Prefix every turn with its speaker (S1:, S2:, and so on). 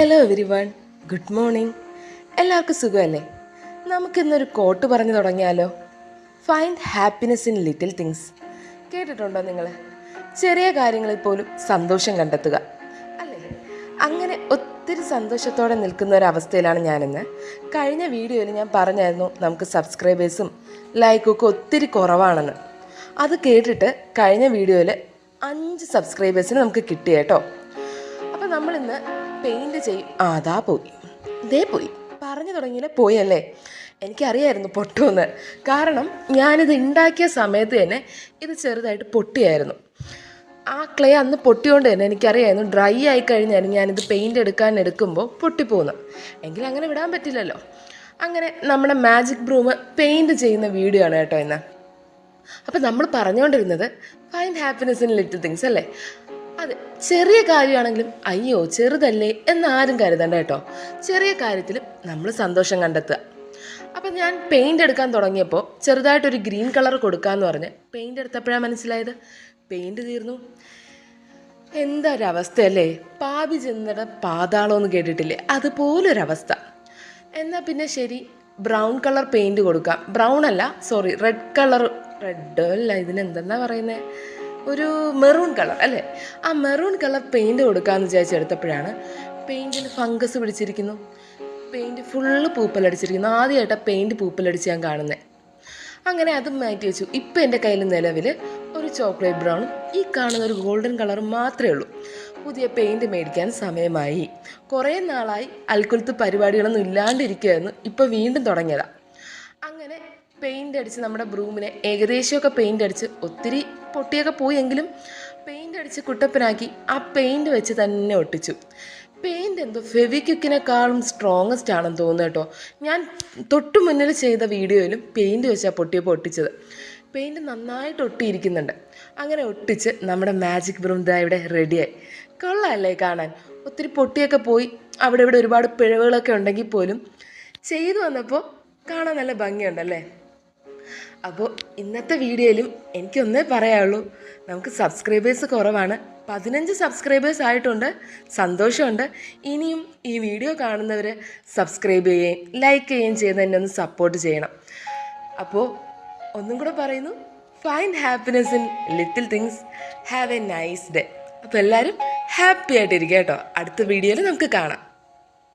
S1: Hello every one, good morning. എല്ലാവർക്കും സുഖമല്ലേ? നമുക്കിന്നൊരു കോട്ട് പറഞ്ഞു തുടങ്ങിയാലോ? Find happiness in little things. കേട്ടിട്ടുണ്ടോ നിങ്ങൾ? ചെറിയ കാര്യങ്ങളിൽ പോലും സന്തോഷം കണ്ടെത്തുക, അല്ലേ? അങ്ങനെ ഒത്തിരി സന്തോഷത്തോടെ നിൽക്കുന്ന ഒരവസ്ഥയിലാണ് ഞാനിന്ന്. കഴിഞ്ഞ വീഡിയോയിൽ ഞാൻ പറഞ്ഞായിരുന്നു നമുക്ക് സബ്സ്ക്രൈബേഴ്സും ലൈക്കും ഒക്കെ ഒത്തിരി കുറവാണെന്ന്. അത് കേട്ടിട്ട് കഴിഞ്ഞ വീഡിയോയിൽ 5 സബ്സ്ക്രൈബേഴ്സിന് നമുക്ക് കിട്ടി കേട്ടോ. അപ്പോൾ നമ്മളിന്ന് പെയിൻറ് ചെയ്യും. അതാ പോയി, ഇതേ പോയി, പറഞ്ഞു തുടങ്ങിയില്ല പോയല്ലേ. എനിക്കറിയായിരുന്നു പൊട്ടുമെന്ന്. കാരണം ഞാനിത് ഉണ്ടാക്കിയ സമയത്ത് തന്നെ ഇത് ചെറുതായിട്ട് പൊട്ടിയായിരുന്നു. ആ ക്ലേ അന്ന് പൊട്ടിയോണ്ട് തന്നെ എനിക്കറിയായിരുന്നു ഡ്രൈ ആയി കഴിഞ്ഞാൽ ഞാനിത് പെയിൻറ് എടുക്കുമ്പോൾ പൊട്ടിപ്പോകുന്നു. എങ്കിലും അങ്ങനെ വിടാൻ പറ്റില്ലല്ലോ. അങ്ങനെ നമ്മുടെ മാജിക് ബ്രൂം പെയിൻറ് ചെയ്യുന്ന വീഡിയോ ആണ് കേട്ടോ ഇന്ന്. അപ്പം നമ്മൾ പറഞ്ഞുകൊണ്ടിരുന്നത് find happiness in little things അല്ലേ? അതെ, ചെറിയ കാര്യമാണെങ്കിലും അയ്യോ ചെറുതല്ലേ എന്നാരും കരുതണ്ട കേട്ടോ. ചെറിയ കാര്യത്തിലും നമ്മൾ സന്തോഷം കണ്ടെത്തുക. അപ്പം ഞാൻ പെയിൻ്റ് എടുക്കാൻ തുടങ്ങിയപ്പോൾ ചെറുതായിട്ടൊരു ഗ്രീൻ കളർ കൊടുക്കാമെന്ന് പറഞ്ഞ് പെയിൻ്റ് എടുത്തപ്പോഴാണ് മനസ്സിലായത് പെയിൻറ് തീർന്നു. എന്താ ഒരവസ്ഥയല്ലേ? പാപി ചെന്നിട പാതാളമെന്ന് കേട്ടിട്ടില്ലേ? അതുപോലൊരവസ്ഥ. എന്നാൽ പിന്നെ ശരി, ബ്രൗൺ കളർ പെയിൻറ് കൊടുക്കാം. ബ്രൗൺ അല്ല, സോറി, റെഡ് അല്ല, ഇതിനെന്തെന്നാ പറയുന്നത്, ഒരു മെറൂൺ കളർ അല്ലേ? ആ മെറൂൺ കളർ പെയിൻറ് കൊടുക്കാമെന്ന് വിചാരിച്ചെടുത്തപ്പോഴാണ് പെയിൻറ്റിൽ ഫംഗസ് പിടിച്ചിരിക്കുന്നു. പെയിൻറ്റ് ഫുള്ള് പൂപ്പലടിച്ചിരിക്കുന്നു. ആദ്യമായിട്ടാണ് പെയിൻറ്റ് പൂപ്പലടിച്ച് ഞാൻ കാണുന്നത്. അങ്ങനെ അതും മാറ്റി വെച്ചു. ഇപ്പം എൻ്റെ കയ്യിൽ നിലവിൽ ഒരു ചോക്ലേറ്റ് ബ്രൗണും ഈ കാണുന്ന ഒരു ഗോൾഡൻ കളറും മാത്രമേ ഉള്ളൂ. പുതിയ പെയിൻറ്റ് മേടിക്കാൻ സമയമായി. കുറേ നാളായി അൽക്കുലത്ത് പരിപാടികളൊന്നും ഇല്ലാണ്ടിരിക്കുകയായിരുന്നു. ഇപ്പോൾ വീണ്ടും തുടങ്ങിയതാണ്. അങ്ങനെ പെയിൻ്റ് അടിച്ച് നമ്മുടെ ബ്രൂമിനെ ഏകദേശമൊക്കെ പെയിൻ്റ് അടിച്ച് ഒത്തിരി പൊട്ടിയൊക്കെ പോയെങ്കിലും പെയിൻ്റ് അടിച്ച് കുട്ടപ്പനാക്കി ആ പെയിൻറ് വെച്ച് തന്നെ ഒട്ടിച്ചു. പെയിൻറ് എന്തോ ഫെവിക്വിക്കിനെക്കാളും സ്ട്രോങ്ങസ്റ്റ് ആണെന്ന് തോന്നുന്നു കേട്ടോ. ഞാൻ തൊട്ടു മുന്നിൽ ചെയ്ത വീഡിയോയിലും പെയിൻറ് വെച്ചാൽ പൊട്ടിയപ്പോൾ ഒട്ടിച്ചത്. പെയിൻറ് നന്നായിട്ട് ഒട്ടിയിരിക്കുന്നുണ്ട്. അങ്ങനെ ഒട്ടിച്ച് നമ്മുടെ മാജിക് ബ്രൂം ദാ ഇവിടെ റെഡിയായി. കൊള്ളാമല്ലേ കാണാൻ? ഒത്തിരി പൊട്ടിയൊക്കെ പോയി അവിടെ ഇവിടെ ഒരുപാട് പിഴവുകളൊക്കെ ഉണ്ടെങ്കിൽ പോലും ചെയ്തു വന്നപ്പോൾ കാണാൻ നല്ല ഭംഗിയുണ്ടല്ലേ? അപ്പോൾ ഇന്നത്തെ വീഡിയോയിലും എനിക്കൊന്നേ പറയാനുള്ളൂ, നമുക്ക് സബ്സ്ക്രൈബേഴ്സ് കുറവാണ്. 15 സബ്സ്ക്രൈബേഴ്സ് ആയിട്ടുണ്ട്. സന്തോഷമുണ്ട്. ഇനിയും ഈ വീഡിയോ കാണുന്നവർ സബ്സ്ക്രൈബ് ചെയ്യുകയും ലൈക്ക് ചെയ്യുകയും ചെയ്ത് എന്നെ ഒന്ന് സപ്പോർട്ട് ചെയ്യണം. അപ്പോൾ ഒന്നും കൂടെ പറയുന്നു, find happiness in little things. Have A nice day. അപ്പോൾ എല്ലാവരും ഹാപ്പി ആയിട്ടിരിക്കുക കേട്ടോ. അടുത്ത വീഡിയോയിൽ നമുക്ക് കാണാം.